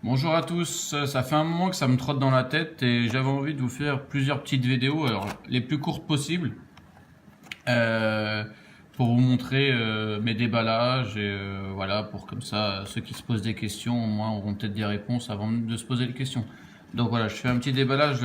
Bonjour à tous, ça fait un moment que ça me trotte dans la tête et j'avais envie de vous faire plusieurs petites vidéos, alors les plus courtes possibles, euh, pour vous montrer mes déballages et voilà, pour comme ça ceux qui se posent des questions au moins auront peut-être des réponses avant de se poser les questions. Donc voilà, je fais un petit déballage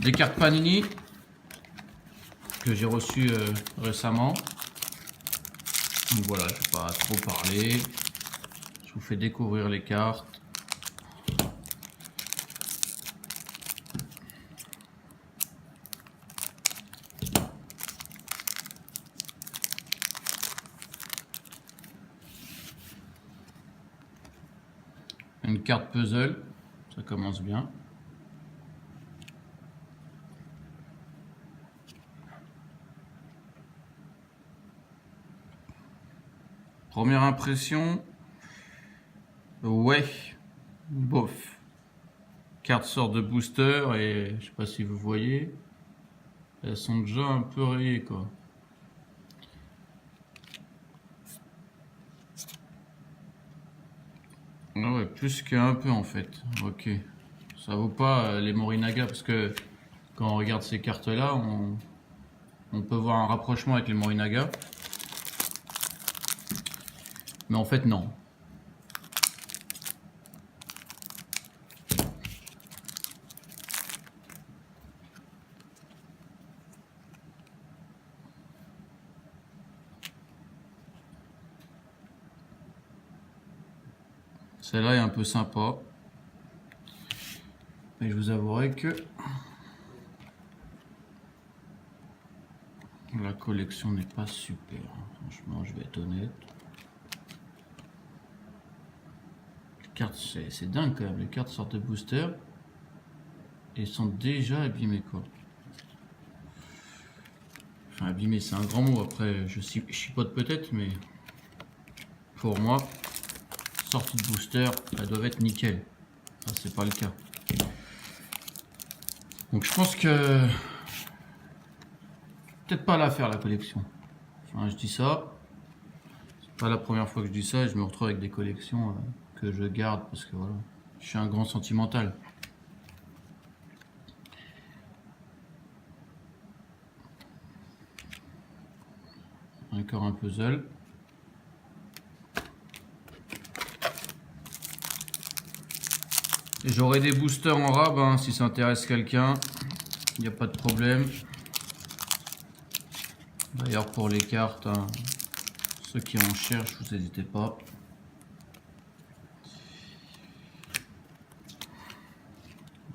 des cartes Panini que j'ai reçues récemment. Donc voilà, je vais pas trop parler, je vous fais découvrir les cartes. Une carte puzzle, ça commence bien. Première impression, ouais, bof. Carte sort de booster et je sais pas si vous voyez, elles sont déjà un peu rayées quoi. Ah ouais, plus qu'un peu en fait. Ok, ça vaut pas les Morinaga parce que quand on regarde ces cartes là, on peut voir un rapprochement avec les Morinaga, mais en fait non. Celle-là est un peu sympa, mais je vous avouerai que la collection n'est pas super. Franchement, je vais être honnête. Les cartes, c'est dingue quand même. Les cartes sortent de booster et sont déjà abîmées quoi. Enfin, abîmées, c'est un grand mot. Après, je chipote peut-être, mais pour moi, sortie de booster, elles doivent être nickel. Ça, c'est pas le cas. Donc, je pense que peut-être pas la faire la collection. Enfin, je dis ça. C'est pas la première fois que je dis ça et je me retrouve avec des collections que je garde parce que voilà, je suis un grand sentimental. Encore un puzzle. J'aurai des boosters en rab hein, si ça intéresse quelqu'un. Il n'y a pas de problème. D'ailleurs pour les cartes, hein, ceux qui en cherchent, vous n'hésitez pas.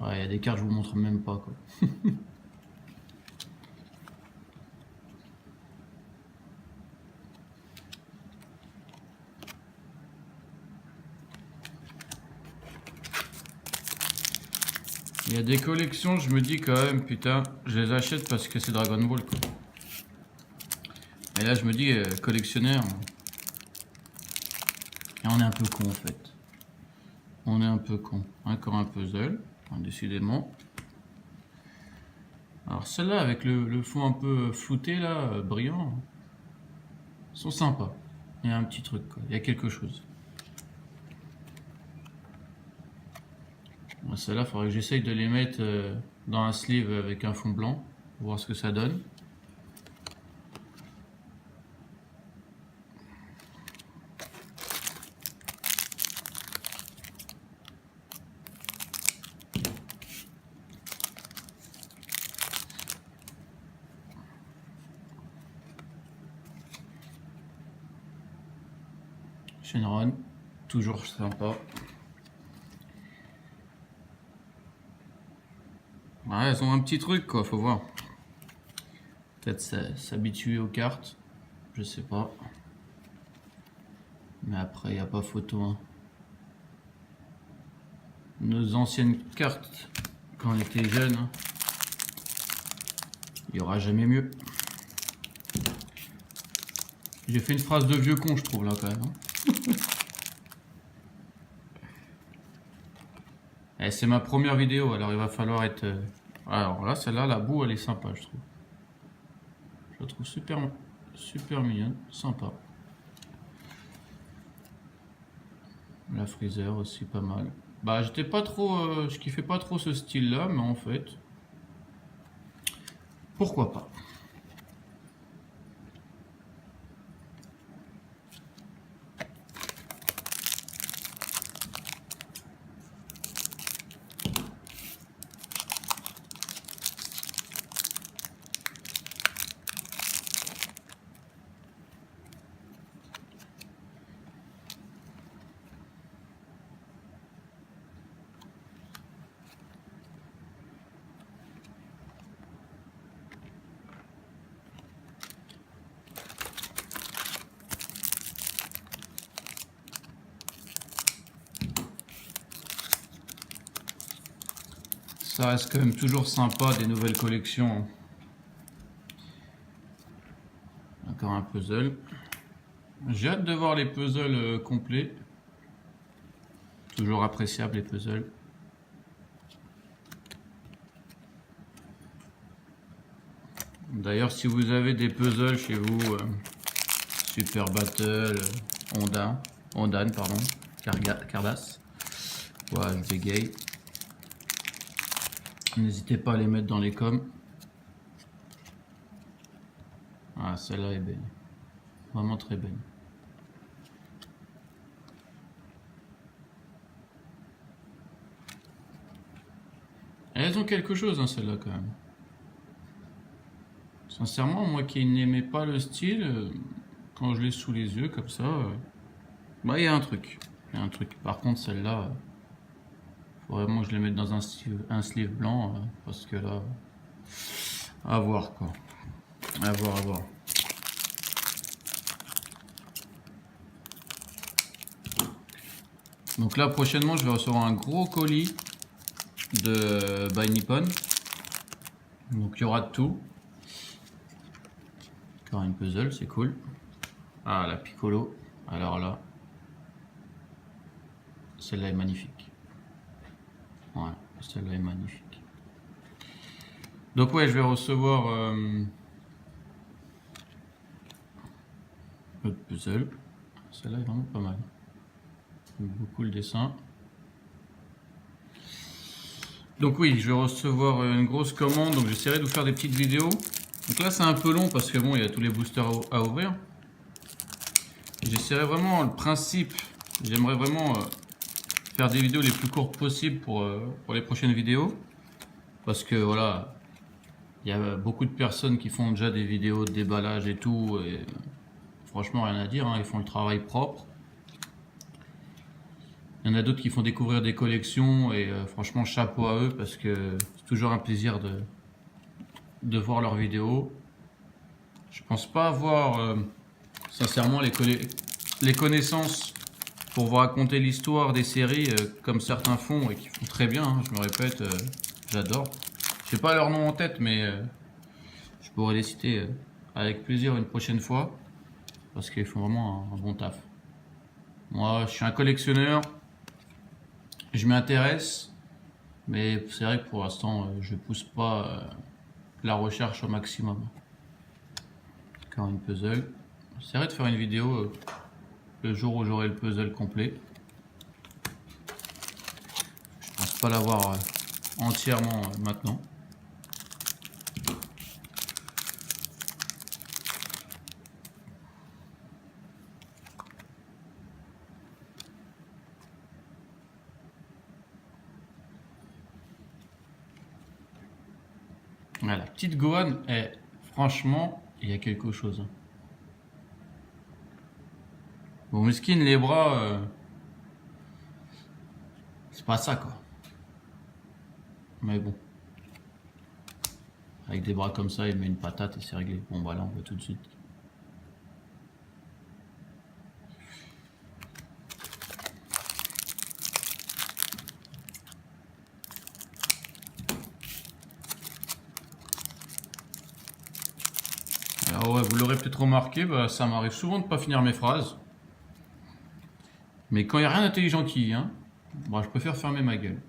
Ouais, il y a des cartes je vous montre même pas quoi. Il y a des collections, je me dis quand même, putain, je les achète parce que c'est Dragon Ball quoi. Et là je me dis, collectionneur, et on est un peu con en fait. On est un peu con. Encore un puzzle, hein, décidément. Alors celle-là avec le fond un peu flouté là, brillant, sont sympas. Il y a un petit truc quoi, il y a quelque chose. Celle-là, il faudrait que j'essaye de les mettre dans un sleeve avec un fond blanc, pour voir ce que ça donne. Shenron, toujours sympa. Ouais, elles ont un petit truc quoi, faut voir. Peut-être s'habituer aux cartes, je sais pas. Mais après, il n'y a pas photo. Hein. Nos anciennes cartes, quand on était jeunes, hein, il n'y aura jamais mieux. J'ai fait une phrase de vieux con, je trouve, là, quand même. Hein. Eh, c'est ma première vidéo, alors il va falloir être... Alors là, celle-là, la boue, elle est sympa, je trouve. Je la trouve super, super mignonne, sympa. La Freezer aussi pas mal. Bah j'étais pas trop, je kiffais pas trop ce style-là, mais en fait, pourquoi pas. Ça reste quand même toujours sympa des nouvelles collections. Encore un puzzle. J'ai hâte de voir les puzzles complets. Toujours appréciable les puzzles. D'ailleurs, si vous avez des puzzles chez vous, Super Battle, Ondan, pardon, Cardass, ouais, je bégaye. N'hésitez pas à les mettre dans les coms. Ah, celle-là est belle. Vraiment très belle. Elles ont quelque chose, hein, celle-là, quand même. Sincèrement, moi qui n'aimais pas le style, quand je l'ai sous les yeux, comme ça, bah, il y a un truc. Il y a un truc. Par contre, celle-là, faut vraiment que je les mette dans un sleeve blanc, parce que là, à voir, quoi. À voir, à voir. Donc là, prochainement, je vais recevoir un gros colis de By Nippon. Donc il y aura de tout. Encore une puzzle, c'est cool. Ah, la Piccolo. Alors là, celle-là est magnifique. Ouais, celle-là est magnifique. Donc ouais, je vais recevoir autre puzzle. Celle-là est vraiment pas mal. J'aime beaucoup le dessin. Donc oui, je vais recevoir une grosse commande, donc j'essaierai de vous faire des petites vidéos. Donc là c'est un peu long parce que bon, il y a tous les boosters à ouvrir. J'essaierai vraiment le principe, j'aimerais vraiment faire des vidéos les plus courtes possibles pour les prochaines vidéos. Parce que voilà, il y a beaucoup de personnes qui font déjà des vidéos de déballage et tout. Et franchement, rien à dire, hein, ils font le travail propre. Il y en a d'autres qui font découvrir des collections et franchement chapeau à eux parce que c'est toujours un plaisir de voir leurs vidéos. Je pense pas avoir sincèrement les connaissances pour vous raconter l'histoire des séries comme certains font et qui font très bien, hein, je me répète, j'adore. Je sais pas leur nom en tête mais je pourrais les citer avec plaisir une prochaine fois parce qu'ils font vraiment un bon taf. Moi je suis un collectionneur. Je m'y intéresse, mais c'est vrai que pour l'instant, je pousse pas la recherche au maximum. Encore une puzzle. J'essaierai de faire une vidéo le jour où j'aurai le puzzle complet. Je pense pas l'avoir entièrement maintenant. Voilà, la petite Gohan, franchement, il y a quelque chose. Bon, mesquine, les bras, c'est pas ça, quoi. Mais bon. Avec des bras comme ça, il met une patate et c'est réglé. Bon, bah là, on voit tout de suite. Alors ouais, vous l'aurez peut-être remarqué, bah, ça m'arrive souvent de pas finir mes phrases. Mais quand il n'y a rien d'intelligent qui vient, bah, je préfère fermer ma gueule.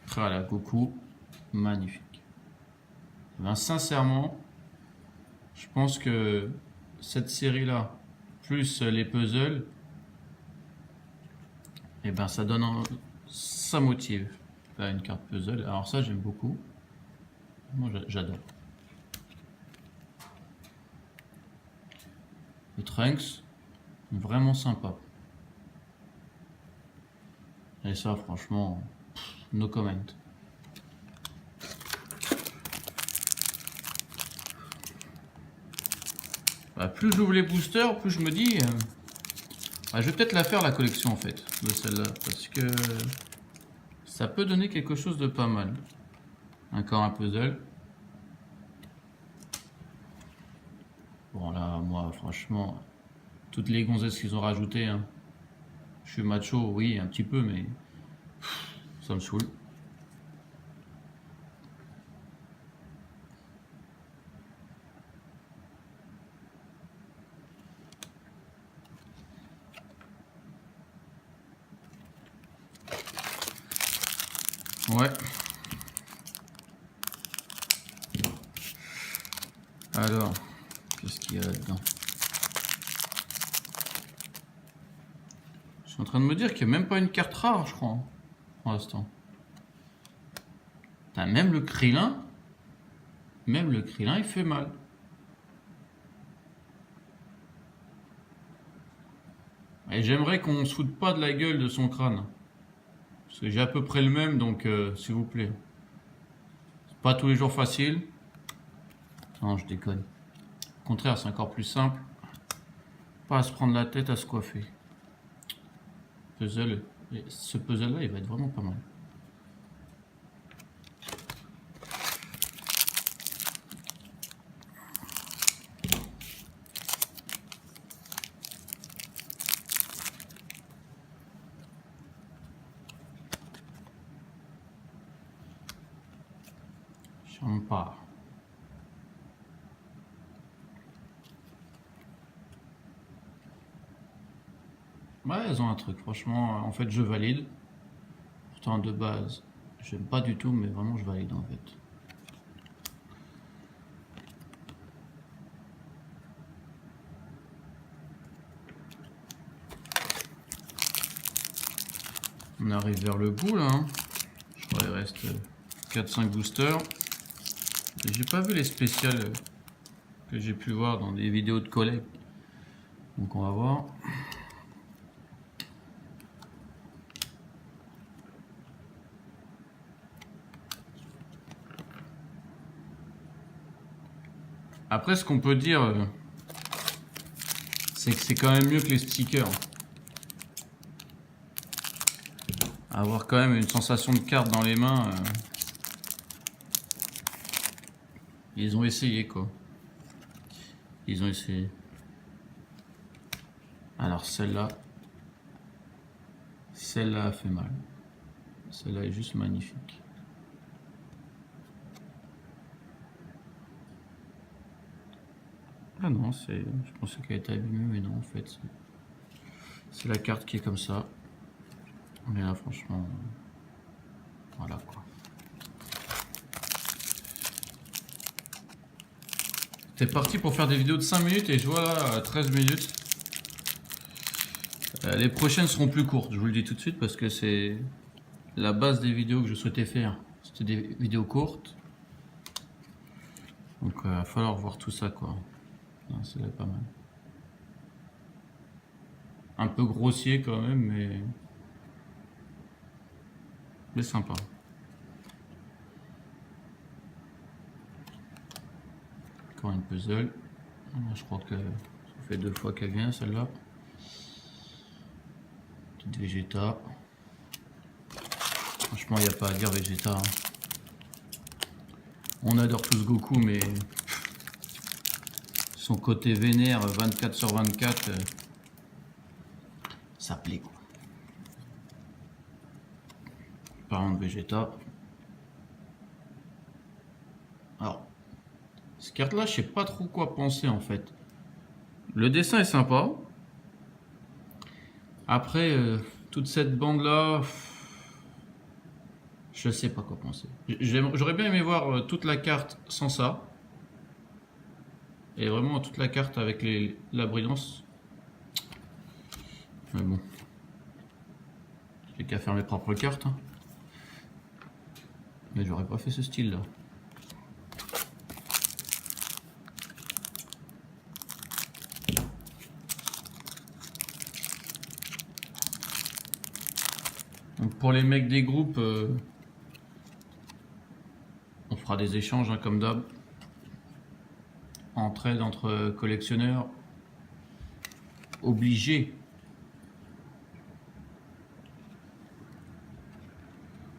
Voilà, Goku, magnifique. Ben, sincèrement, je pense que cette série-là, plus les puzzles, et ben ça donne ça motive. Là, une carte puzzle. Alors ça, j'aime beaucoup. Moi, j'adore. Le Trunks, vraiment sympa. Et ça, franchement, no comment. Bah, plus j'ouvre les boosters, plus je me dis, bah, je vais peut-être la faire la collection en fait de celle-là, parce que ça peut donner quelque chose de pas mal. Encore un puzzle. Bon là, moi, franchement, toutes les gonzesses qu'ils ont rajoutées, hein, je suis macho, oui, un petit peu, mais ça me saoule. Ouais. Alors, qu'est-ce qu'il y a là-dedans? Je suis en train de me dire qu'il n'y a même pas une carte rare, je crois, hein, pour l'instant. Même le Krillin, il fait mal. Et j'aimerais qu'on se foute pas de la gueule de son crâne. Parce que j'ai à peu près le même, donc s'il vous plaît. C'est pas tous les jours facile. Non, je déconne. Au contraire, c'est encore plus simple. Pas à se prendre la tête, à se coiffer. Puzzle. Et ce puzzle-là, il va être vraiment pas mal. J'aime pas. Ouais, elles ont un truc, franchement, en fait, je valide. Pourtant, de base, j'aime pas du tout, mais vraiment, je valide, en fait. On arrive vers le bout, là. Hein. Je crois qu'il reste 4-5 boosters. J'ai pas vu les spéciales que j'ai pu voir dans des vidéos de collègues. Donc, on va voir. Après, ce qu'on peut dire, c'est que c'est quand même mieux que les stickers. Avoir quand même une sensation de carte dans les mains. Ils ont essayé, quoi. Ils ont essayé. Alors, celle-là a fait mal. Celle-là est juste magnifique. Ah non, je pensais qu'elle était abîmée, mais non, en fait, c'est la carte qui est comme ça. Mais là, franchement, voilà quoi. C'est parti pour faire des vidéos de 5 minutes et je vois là 13 minutes. Les prochaines seront plus courtes, je vous le dis tout de suite, parce que c'est la base des vidéos que je souhaitais faire. C'était des vidéos courtes. Donc il va falloir voir tout ça quoi. C'est pas mal. Un peu grossier quand même, mais sympa. Encore une puzzle. Je crois que ça fait 2 fois qu'elle vient celle-là. Petite Vegeta. Franchement, il n'y a pas à dire Vegeta. Hein. On adore tous Goku, mais son côté vénère 24 sur 24, ça plaît quoi. Parlant de Vegeta. Alors, cette carte là, je sais pas trop quoi penser en fait. Le dessin est sympa. Après, toute cette bande là, je sais pas quoi penser. J'aurais bien aimé voir toute la carte sans ça. Et vraiment toute la carte avec la brillance. Mais bon. J'ai qu'à faire mes propres cartes. Hein. Mais j'aurais pas fait ce style là. Donc pour les mecs des groupes, on fera des échanges hein, comme d'hab. Entraide entre collectionneurs. Obligé.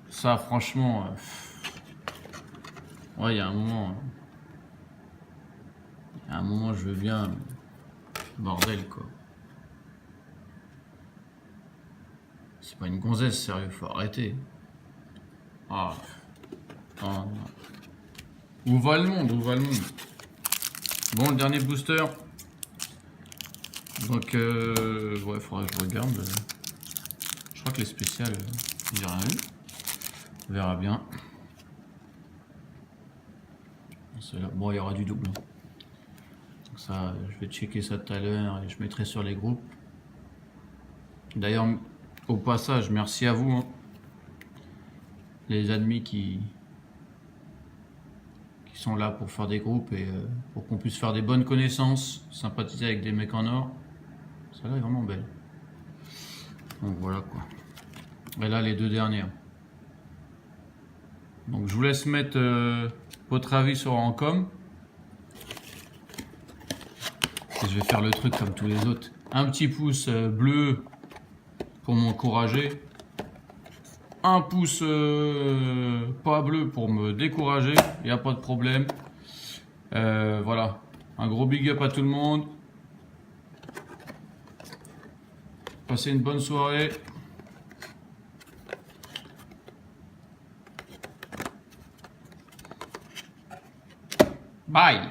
Ça franchement... ouais, il y a un moment... je veux bien... Bordel quoi. C'est pas une gonzesse, sérieux, faut arrêter. Ah. Oh, non. Où va le monde? Où va le monde? Bon, le dernier booster. Donc, ouais, faudra que je regarde. Je crois que les spéciales, j'ai rien eu. On verra bien. Bon, il y aura du double. Donc ça, je vais checker ça tout à l'heure et je mettrai sur les groupes. D'ailleurs, au passage, merci à vous, hein, les admis qui sont là pour faire des groupes et pour qu'on puisse faire des bonnes connaissances, sympathiser avec des mecs en or. Celle-là est vraiment belle. Donc voilà quoi. Et là, les deux dernières. Donc je vous laisse mettre votre avis sur Encom. Et je vais faire le truc comme tous les autres. Un petit pouce bleu pour m'encourager. Un pouce pas bleu pour me décourager. Il n'y a pas de problème. Voilà. Un gros big up à tout le monde. Passez une bonne soirée. Bye.